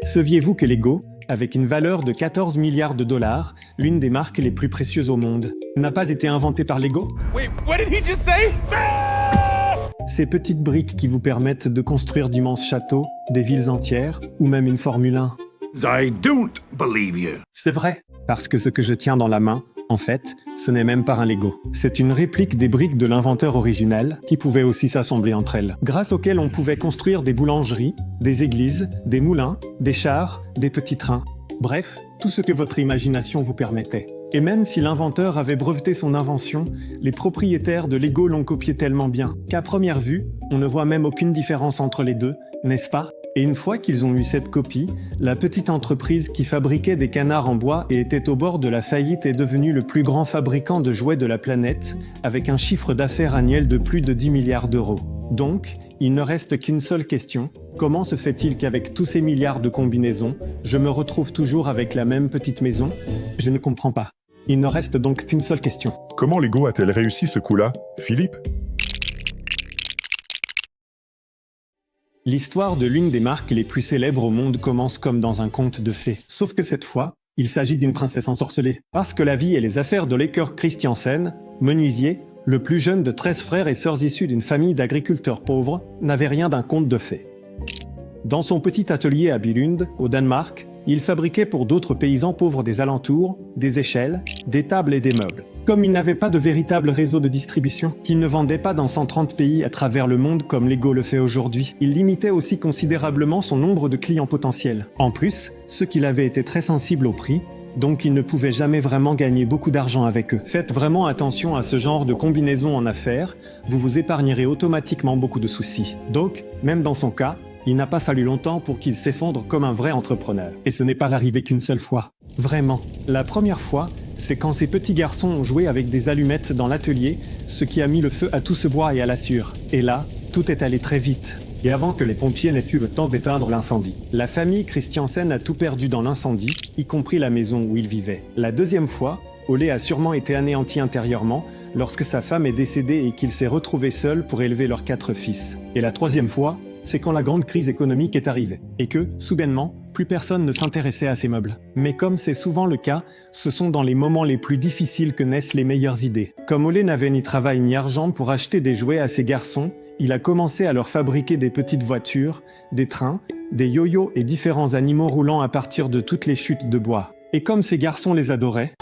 Saviez-vous que Lego, avec une valeur de 14 milliards de dollars, l'une des marques les plus précieuses au monde, n'a pas été inventé par Lego? Wait, what did he just say? Ces petites briques qui vous permettent de construire d'immenses châteaux, des villes entières, ou même une Formule 1. I don't believe you. C'est vrai, parce que ce que je tiens dans la main, en fait, ce n'est même pas un Lego. C'est une réplique des briques de l'inventeur originel, qui pouvaient aussi s'assembler entre elles, grâce auxquelles on pouvait construire des boulangeries, des églises, des moulins, des chars, des petits trains. Bref, tout ce que votre imagination vous permettait. Et même si l'inventeur avait breveté son invention, les propriétaires de Lego l'ont copié tellement bien qu'à première vue, on ne voit même aucune différence entre les deux, n'est-ce pas? Et une fois qu'ils ont eu cette copie, la petite entreprise qui fabriquait des canards en bois et était au bord de la faillite est devenue le plus grand fabricant de jouets de la planète, avec un chiffre d'affaires annuel de plus de 10 milliards d'euros. Donc, il ne reste qu'une seule question. Comment se fait-il qu'avec tous ces milliards de combinaisons, je me retrouve toujours avec la même petite maison? Je ne comprends pas. Il ne reste donc qu'une seule question. Comment Lego a-t-elle réussi ce coup-là, Philippe? L'histoire de l'une des marques les plus célèbres au monde commence comme dans un conte de fées. Sauf que cette fois, il s'agit d'une princesse ensorcelée. Parce que la vie et les affaires de Laker Christiansen, menuisier, le plus jeune de 13 frères et sœurs issus d'une famille d'agriculteurs pauvres, n'avait rien d'un conte de fées. Dans son petit atelier à Billund, au Danemark, il fabriquait pour d'autres paysans pauvres des alentours, des échelles, des tables et des meubles. Comme il n'avait pas de véritable réseau de distribution, qu'il ne vendait pas dans 130 pays à travers le monde comme Lego le fait aujourd'hui, il limitait aussi considérablement son nombre de clients potentiels. En plus, ceux qu'il avait été très sensibles au prix, donc il ne pouvait jamais vraiment gagner beaucoup d'argent avec eux. Faites vraiment attention à ce genre de combinaison en affaires, vous vous épargnerez automatiquement beaucoup de soucis. Donc, même dans son cas, il n'a pas fallu longtemps pour qu'il s'effondre comme un vrai entrepreneur. Et ce n'est pas arrivé qu'une seule fois. Vraiment. La première fois, c'est quand ces petits garçons ont joué avec des allumettes dans l'atelier, ce qui a mis le feu à tout ce bois et à la sciure. Et là, tout est allé très vite. Et avant que les pompiers n'aient eu le temps d'éteindre l'incendie. La famille Christiansen a tout perdu dans l'incendie, y compris la maison où ils vivaient. La deuxième fois, Ole a sûrement été anéanti intérieurement lorsque sa femme est décédée et qu'il s'est retrouvé seul pour élever leurs 4 fils. Et la troisième fois, c'est quand la grande crise économique est arrivée, et que, soudainement, plus personne ne s'intéressait à ces meubles. Mais comme c'est souvent le cas, ce sont dans les moments les plus difficiles que naissent les meilleures idées. Comme Ole n'avait ni travail ni argent pour acheter des jouets à ses garçons, il a commencé à leur fabriquer des petites voitures, des trains, des yo-yo et différents animaux roulants à partir de toutes les chutes de bois. Et comme ces garçons les adoraient,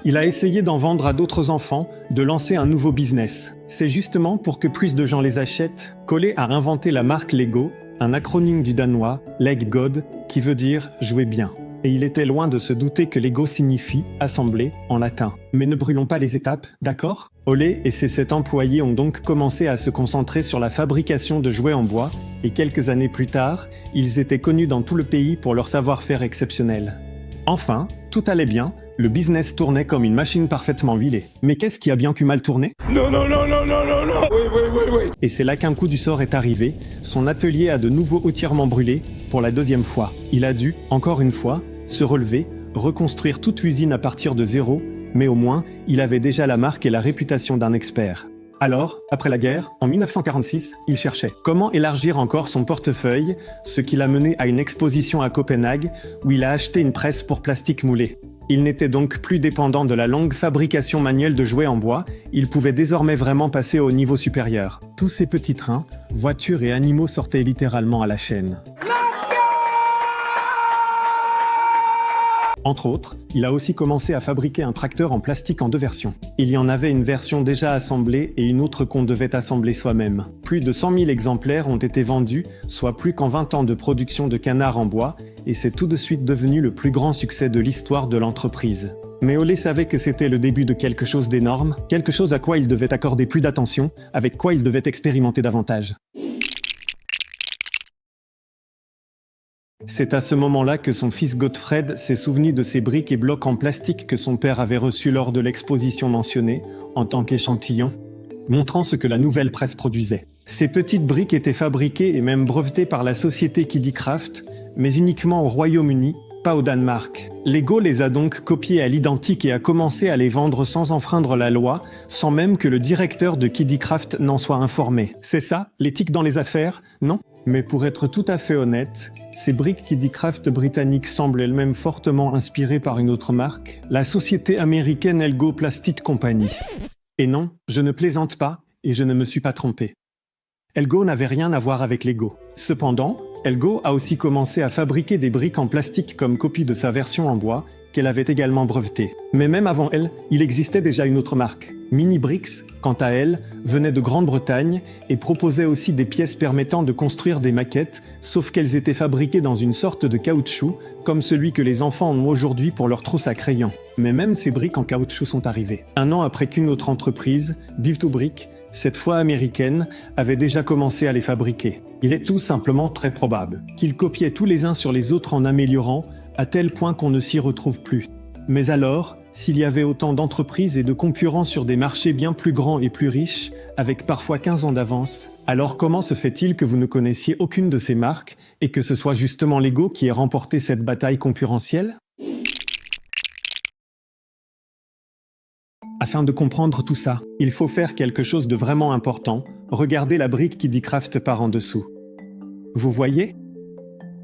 il a essayé d'en vendre à d'autres enfants, de lancer un nouveau business. C'est justement pour que plus de gens les achètent qu'Ole a inventé la marque Lego, un acronyme du danois, Leg God, qui veut dire « jouer bien ». Et il était loin de se douter que Lego signifie « assembler » en latin. Mais ne brûlons pas les étapes, d'accord? Ole et ses 7 employés ont donc commencé à se concentrer sur la fabrication de jouets en bois, et quelques années plus tard, ils étaient connus dans tout le pays pour leur savoir-faire exceptionnel. Enfin, tout allait bien, le business tournait comme une machine parfaitement huilée. Mais qu'est-ce qui a bien pu mal tourner? No, no, no, no, no, no, no. Wait. Et c'est là qu'un coup du sort est arrivé, son atelier a de nouveau entièrement brûlé, pour la deuxième fois. Il a dû, encore une fois, se relever, reconstruire toute l'usine à partir de zéro, mais au moins, il avait déjà la marque et la réputation d'un expert. Alors, après la guerre, en 1946, il cherchait comment élargir encore son portefeuille, ce qui l'a mené à une exposition à Copenhague, où il a acheté une presse pour plastique moulé. Il n'était donc plus dépendant de la longue fabrication manuelle de jouets en bois, il pouvait désormais vraiment passer au niveau supérieur. Tous ces petits trains, voitures et animaux sortaient littéralement à la chaîne. Entre autres, il a aussi commencé à fabriquer un tracteur en plastique en 2 versions. Il y en avait une version déjà assemblée et une autre qu'on devait assembler soi-même. Plus de 100 000 exemplaires ont été vendus, soit plus qu'en 20 ans de production de canards en bois, et c'est tout de suite devenu le plus grand succès de l'histoire de l'entreprise. Mais Ole savait que c'était le début de quelque chose d'énorme, quelque chose à quoi il devait accorder plus d'attention, avec quoi il devait expérimenter davantage. C'est à ce moment-là que son fils Gottfried s'est souvenu de ces briques et blocs en plastique que son père avait reçus lors de l'exposition mentionnée, en tant qu'échantillon, montrant ce que la nouvelle presse produisait. Ces petites briques étaient fabriquées et même brevetées par la société KiddyCraft, mais uniquement au Royaume-Uni, pas au Danemark. Lego les a donc copiées à l'identique et a commencé à les vendre sans enfreindre la loi, sans même que le directeur de KiddyCraft n'en soit informé. C'est ça, l'éthique dans les affaires, non ? Mais pour être tout à fait honnête, ces briques Kiddicraft britanniques semblent elles-mêmes fortement inspirées par une autre marque, la société américaine Elgo Plastic Company. Et non, je ne plaisante pas, et je ne me suis pas trompé. Elgo n'avait rien à voir avec Lego. Cependant, Elgo a aussi commencé à fabriquer des briques en plastique comme copie de sa version en bois, qu'elle avait également brevetée. Mais même avant elle, il existait déjà une autre marque. Mini Bricks, quant à elle, venait de Grande-Bretagne et proposait aussi des pièces permettant de construire des maquettes, sauf qu'elles étaient fabriquées dans une sorte de caoutchouc, comme celui que les enfants ont aujourd'hui pour leur trousse à crayons. Mais même ces briques en caoutchouc sont arrivées. Un an après qu'une autre entreprise, Beef2Brick, cette fois américaine, avait déjà commencé à les fabriquer. Il est tout simplement très probable qu'ils copiaient tous les uns sur les autres en améliorant, à tel point qu'on ne s'y retrouve plus. Mais alors, s'il y avait autant d'entreprises et de concurrents sur des marchés bien plus grands et plus riches, avec parfois 15 ans d'avance, alors comment se fait-il que vous ne connaissiez aucune de ces marques et que ce soit justement Lego qui ait remporté cette bataille concurrentielle ? Afin de comprendre tout ça, il faut faire quelque chose de vraiment important. Regardez la brique Kiddicraft par en dessous. Vous voyez ?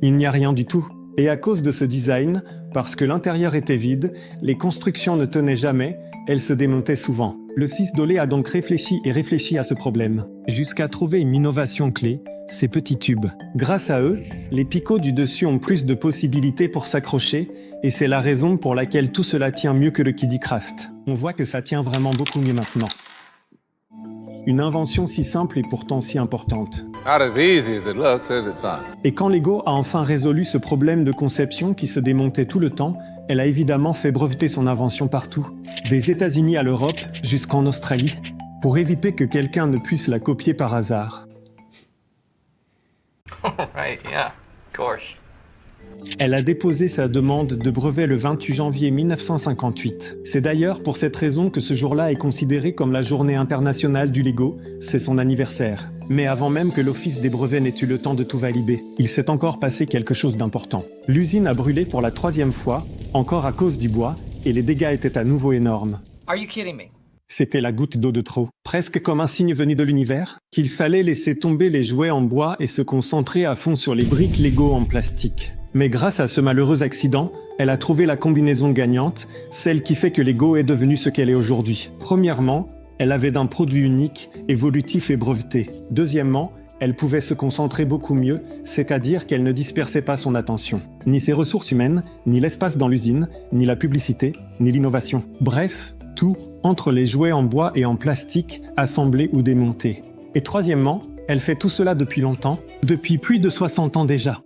Il n'y a rien du tout. Et à cause de ce design, parce que l'intérieur était vide, les constructions ne tenaient jamais, elles se démontaient souvent. Le fils d'Olé a donc réfléchi à ce problème, jusqu'à trouver une innovation clé, ces petits tubes. Grâce à eux, les picots du dessus ont plus de possibilités pour s'accrocher, et c'est la raison pour laquelle tout cela tient mieux que le Kiddicraft. On voit que ça tient vraiment beaucoup mieux maintenant. Une invention si simple et pourtant si importante. Not as easy as it looks, is it, son? Et quand Lego a enfin résolu ce problème de conception qui se démontait tout le temps, elle a évidemment fait breveter son invention partout, des États-Unis à l'Europe jusqu'en Australie, pour éviter que quelqu'un ne puisse la copier par hasard. Right, yeah, of course. Elle a déposé sa demande de brevet le 28 janvier 1958. C'est d'ailleurs pour cette raison que ce jour-là est considéré comme la journée internationale du Lego, c'est son anniversaire. Mais avant même que l'Office des brevets n'ait eu le temps de tout valider, il s'est encore passé quelque chose d'important. L'usine a brûlé pour la 3e fois, encore à cause du bois, et les dégâts étaient à nouveau énormes. Are you kidding me? C'était la goutte d'eau de trop, presque comme un signe venu de l'univers, qu'il fallait laisser tomber les jouets en bois et se concentrer à fond sur les briques Lego en plastique. Mais grâce à ce malheureux accident, elle a trouvé la combinaison gagnante, celle qui fait que Lego est devenue ce qu'elle est aujourd'hui. Premièrement, elle avait d'un produit unique, évolutif et breveté. Deuxièmement, elle pouvait se concentrer beaucoup mieux, c'est-à-dire qu'elle ne dispersait pas son attention. Ni ses ressources humaines, ni l'espace dans l'usine, ni la publicité, ni l'innovation. Bref, tout entre les jouets en bois et en plastique, assemblés ou démontés. Et troisièmement, elle fait tout cela depuis longtemps, depuis plus de 60 ans déjà.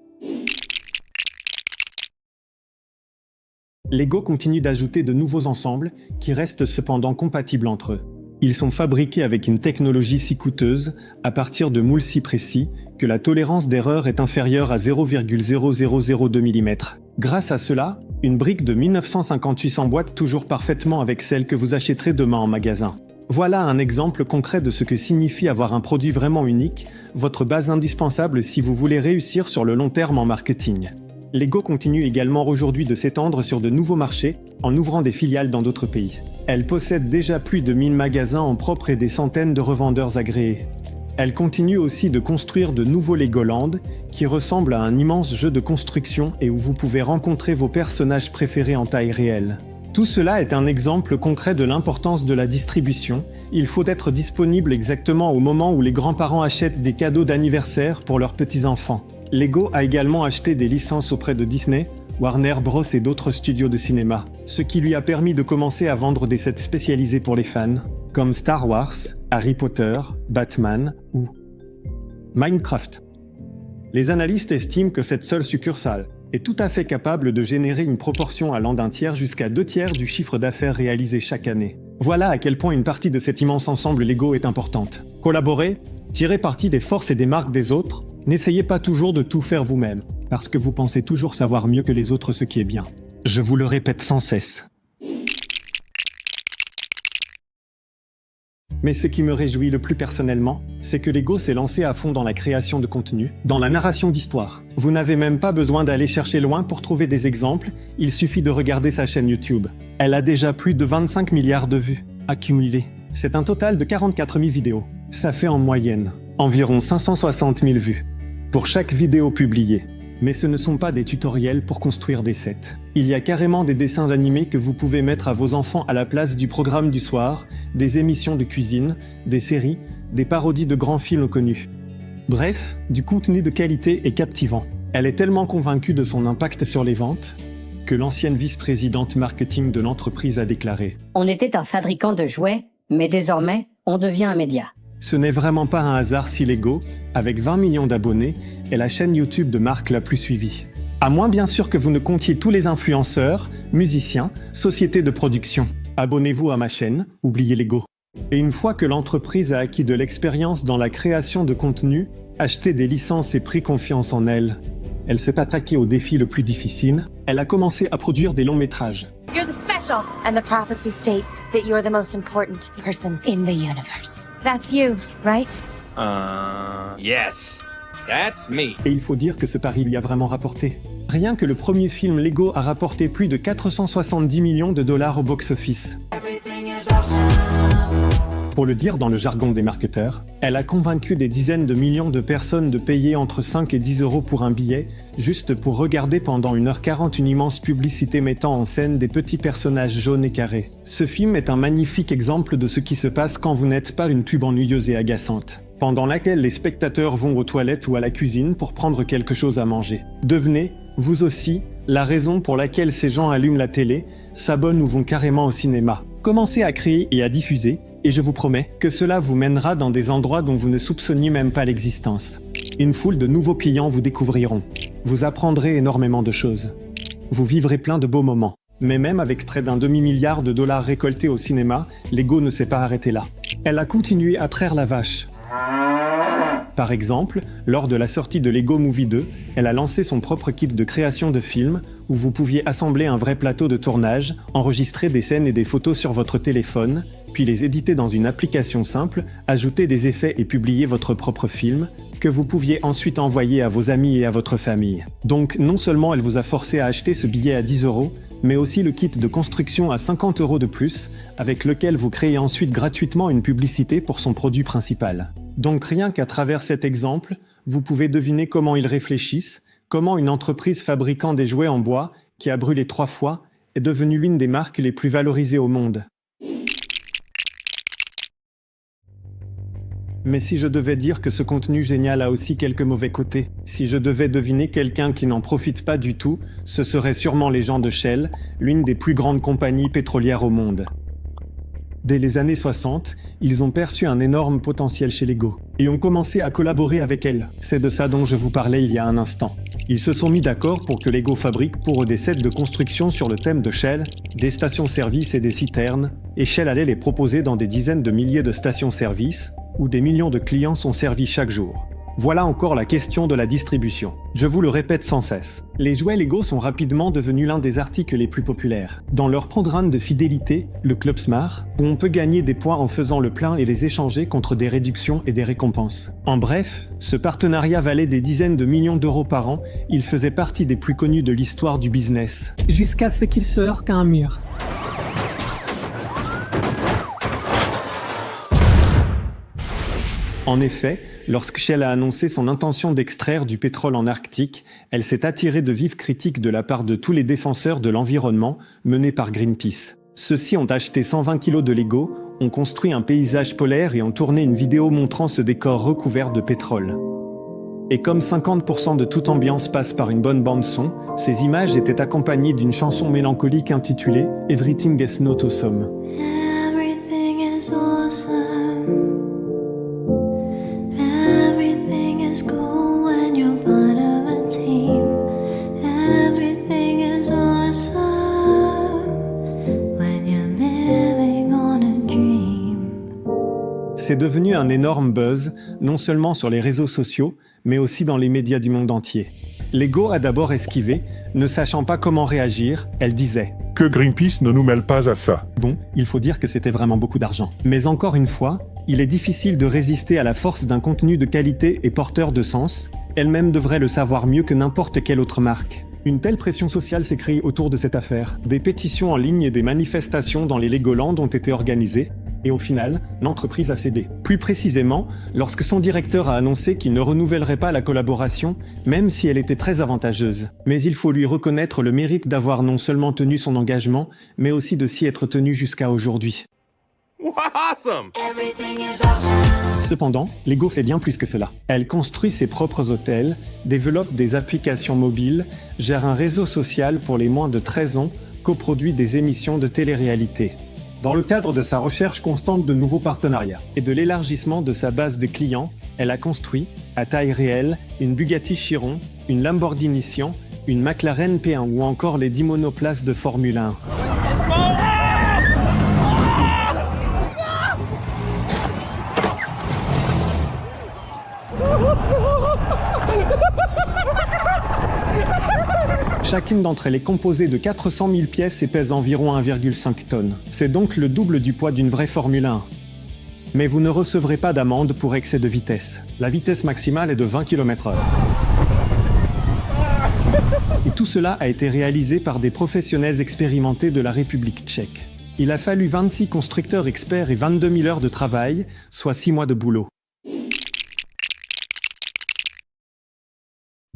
Lego continue d'ajouter de nouveaux ensembles qui restent cependant compatibles entre eux. Ils sont fabriqués avec une technologie si coûteuse, à partir de moules si précis, que la tolérance d'erreur est inférieure à 0,0002 mm. Grâce à cela, une brique de 1958 s'emboîte toujours parfaitement avec celle que vous achèterez demain en magasin. Voilà un exemple concret de ce que signifie avoir un produit vraiment unique, votre base indispensable si vous voulez réussir sur le long terme en marketing. Lego continue également aujourd'hui de s'étendre sur de nouveaux marchés en ouvrant des filiales dans d'autres pays. Elle possède déjà plus de 1000 magasins en propre et des centaines de revendeurs agréés. Elle continue aussi de construire de nouveaux Legoland qui ressemblent à un immense jeu de construction et où vous pouvez rencontrer vos personnages préférés en taille réelle. Tout cela est un exemple concret de l'importance de la distribution. Il faut être disponible exactement au moment où les grands-parents achètent des cadeaux d'anniversaire pour leurs petits-enfants. Lego a également acheté des licences auprès de Disney, Warner Bros et d'autres studios de cinéma, ce qui lui a permis de commencer à vendre des sets spécialisés pour les fans, comme Star Wars, Harry Potter, Batman ou Minecraft. Les analystes estiment que cette seule succursale est tout à fait capable de générer une proportion allant d'un tiers jusqu'à 2/3 du chiffre d'affaires réalisé chaque année. Voilà à quel point une partie de cet immense ensemble Lego est importante. Collaborer, tirer parti des forces et des marques des autres, n'essayez pas toujours de tout faire vous-même, parce que vous pensez toujours savoir mieux que les autres ce qui est bien. Je vous le répète sans cesse. Mais ce qui me réjouit le plus personnellement, c'est que Lego s'est lancé à fond dans la création de contenu, dans la narration d'histoires. Vous n'avez même pas besoin d'aller chercher loin pour trouver des exemples, il suffit de regarder sa chaîne YouTube. Elle a déjà plus de 25 milliards de vues accumulées. C'est un total de 44 000 vidéos. Ça fait en moyenne environ 560 000 vues. pour chaque vidéo publiée. Mais ce ne sont pas des tutoriels pour construire des sets. Il y a carrément des dessins animés que vous pouvez mettre à vos enfants à la place du programme du soir, des émissions de cuisine, des séries, des parodies de grands films connus. Bref, du contenu de qualité et captivant. Elle est tellement convaincue de son impact sur les ventes que l'ancienne vice-présidente marketing de l'entreprise a déclaré « On était un fabricant de jouets, mais désormais, on devient un média. » Ce n'est vraiment pas un hasard si Lego, avec 20 millions d'abonnés, est la chaîne YouTube de marque la plus suivie. À moins bien sûr que vous ne comptiez tous les influenceurs, musiciens, sociétés de production. Abonnez-vous à ma chaîne, oubliez Lego. Et une fois que l'entreprise a acquis de l'expérience dans la création de contenu, acheté des licences et pris confiance en elle, elle s'est attaquée au défi le plus difficile. Elle a commencé à produire des longs métrages. You're the special, and the prophecy states that you're the most important person in the universe. That's you, right? Yes. That's me. Et il faut dire que ce pari lui a vraiment rapporté. Rien que le premier film Lego a rapporté plus de 470 millions de dollars au box-office. Pour le dire dans le jargon des marketeurs, elle a convaincu des dizaines de millions de personnes de payer entre 5 et 10 euros pour un billet, juste pour regarder pendant 1h40 une immense publicité mettant en scène des petits personnages jaunes et carrés. Ce film est un magnifique exemple de ce qui se passe quand vous n'êtes pas une tube ennuyeuse et agaçante, pendant laquelle les spectateurs vont aux toilettes ou à la cuisine pour prendre quelque chose à manger. Devenez, vous aussi, la raison pour laquelle ces gens allument la télé, s'abonnent ou vont carrément au cinéma. Commencez à créer et à diffuser, et je vous promets que cela vous mènera dans des endroits dont vous ne soupçonniez même pas l'existence. Une foule de nouveaux clients vous découvriront. Vous apprendrez énormément de choses. Vous vivrez plein de beaux moments. Mais même avec près d'un demi-milliard de dollars récoltés au cinéma, Lego ne s'est pas arrêté là. Elle a continué à traire la vache. Par exemple, lors de la sortie de Lego Movie 2, elle a lancé son propre kit de création de films où vous pouviez assembler un vrai plateau de tournage, enregistrer des scènes et des photos sur votre téléphone, puis les éditer dans une application simple, ajouter des effets et publier votre propre film, que vous pouviez ensuite envoyer à vos amis et à votre famille. Donc non seulement elle vous a forcé à acheter ce billet à 10 euros, mais aussi le kit de construction à 50 euros de plus, avec lequel vous créez ensuite gratuitement une publicité pour son produit principal. Donc rien qu'à travers cet exemple, vous pouvez deviner comment ils réfléchissent, comment une entreprise fabriquant des jouets en bois, qui a brûlé 3 fois, est devenue l'une des marques les plus valorisées au monde. Mais si je devais dire que ce contenu génial a aussi quelques mauvais côtés, si je devais deviner quelqu'un qui n'en profite pas du tout, ce seraient sûrement les gens de Shell, l'une des plus grandes compagnies pétrolières au monde. Dès les années 60, ils ont perçu un énorme potentiel chez Lego et ont commencé à collaborer avec elle. C'est de ça dont je vous parlais il y a un instant. Ils se sont mis d'accord pour que Lego fabrique pour eux des sets de construction sur le thème de Shell, des stations-service et des citernes, et Shell allait les proposer dans des dizaines de milliers de stations-service, où des millions de clients sont servis chaque jour. Voilà encore la question de la distribution. Je vous le répète sans cesse. Les jouets Lego sont rapidement devenus l'un des articles les plus populaires. Dans leur programme de fidélité, le Club Smart, où on peut gagner des points en faisant le plein et les échanger contre des réductions et des récompenses. En bref, ce partenariat valait des dizaines de millions d'euros par an, il faisait partie des plus connus de l'histoire du business. Jusqu'à ce qu'il se heurte à un mur. En effet, lorsque Shell a annoncé son intention d'extraire du pétrole en Arctique, elle s'est attirée de vives critiques de la part de tous les défenseurs de l'environnement menés par Greenpeace. Ceux-ci ont acheté 120 kilos de Lego, ont construit un paysage polaire et ont tourné une vidéo montrant ce décor recouvert de pétrole. Et comme 50% de toute ambiance passe par une bonne bande-son, ces images étaient accompagnées d'une chanson mélancolique intitulée « Everything is not awesome ». Everything is awesome. Cool when you're part of a team. Everything is awesome when you're living on a dream. C'est devenu un énorme buzz, non seulement sur les réseaux sociaux, mais aussi dans les médias du monde entier. Lego a d'abord esquivé, ne sachant pas comment réagir, elle disait « Que Greenpeace ne nous mêle pas à ça. » Bon, il faut dire que c'était vraiment beaucoup d'argent. Mais encore une fois, il est difficile de résister à la force d'un contenu de qualité et porteur de sens. Elle-même devrait le savoir mieux que n'importe quelle autre marque. Une telle pression sociale s'est créée autour de cette affaire. Des pétitions en ligne et des manifestations dans les Legoland ont été organisées. Et au final, l'entreprise a cédé. Plus précisément, lorsque son directeur a annoncé qu'il ne renouvellerait pas la collaboration, même si elle était très avantageuse. Mais il faut lui reconnaître le mérite d'avoir non seulement tenu son engagement, mais aussi de s'y être tenu jusqu'à aujourd'hui. Awesome! Cependant, Lego fait bien plus que cela. Elle construit ses propres hôtels, développe des applications mobiles, gère un réseau social pour les moins de 13 ans, coproduit des émissions de télé-réalité. Dans le cadre de sa recherche constante de nouveaux partenariats et de l'élargissement de sa base de clients, elle a construit, à taille réelle, une Bugatti Chiron, une Lamborghini Sian, une McLaren P1 ou encore les 10 monoplaces de Formule 1. Chacune d'entre elles est composée de 400 000 pièces et pèse environ 1,5 tonnes. C'est donc le double du poids d'une vraie Formule 1. Mais vous ne recevrez pas d'amende pour excès de vitesse. La vitesse maximale est de 20 km/h. Et tout cela a été réalisé par des professionnels expérimentés de la République tchèque. Il a fallu 26 constructeurs experts et 22 000 heures de travail, soit 6 mois de boulot.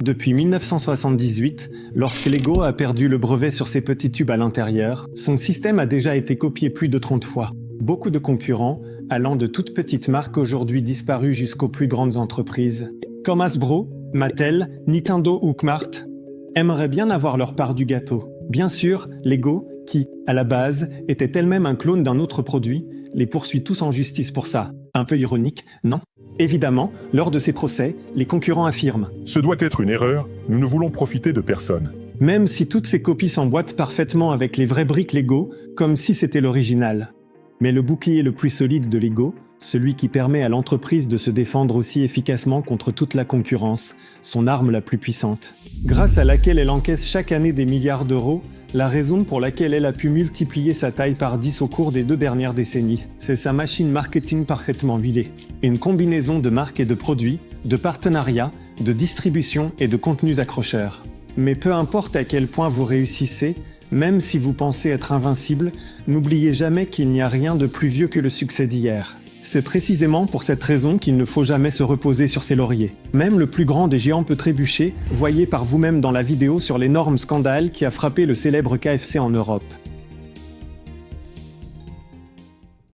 Depuis 1978, lorsque Lego a perdu le brevet sur ses petits tubes à l'intérieur, son système a déjà été copié plus de 30 fois. Beaucoup de concurrents, allant de toutes petites marques aujourd'hui disparues jusqu'aux plus grandes entreprises, comme Hasbro, Mattel, Nintendo ou Kmart, aimeraient bien avoir leur part du gâteau. Bien sûr, Lego, qui, à la base, était elle-même un clone d'un autre produit, les poursuit tous en justice pour ça. Un peu ironique, non ? Évidemment, lors de ces procès, les concurrents affirment « Ce doit être une erreur, nous ne voulons profiter de personne. » Même si toutes ces copies s'emboîtent parfaitement avec les vraies briques Lego, comme si c'était l'original. Mais le bouclier le plus solide de Lego, celui qui permet à l'entreprise de se défendre aussi efficacement contre toute la concurrence, son arme la plus puissante, grâce à laquelle elle encaisse chaque année des milliards d'euros, la raison pour laquelle elle a pu multiplier sa taille par 10 au cours des 2 dernières décennies, c'est sa machine marketing parfaitement huilée. Une combinaison de marques et de produits, de partenariats, de distribution et de contenus accrocheurs. Mais peu importe à quel point vous réussissez, même si vous pensez être invincible, n'oubliez jamais qu'il n'y a rien de plus vieux que le succès d'hier. C'est précisément pour cette raison qu'il ne faut jamais se reposer sur ses lauriers. Même le plus grand des géants peut trébucher, voyez par vous-même dans la vidéo sur l'énorme scandale qui a frappé le célèbre KFC en Europe.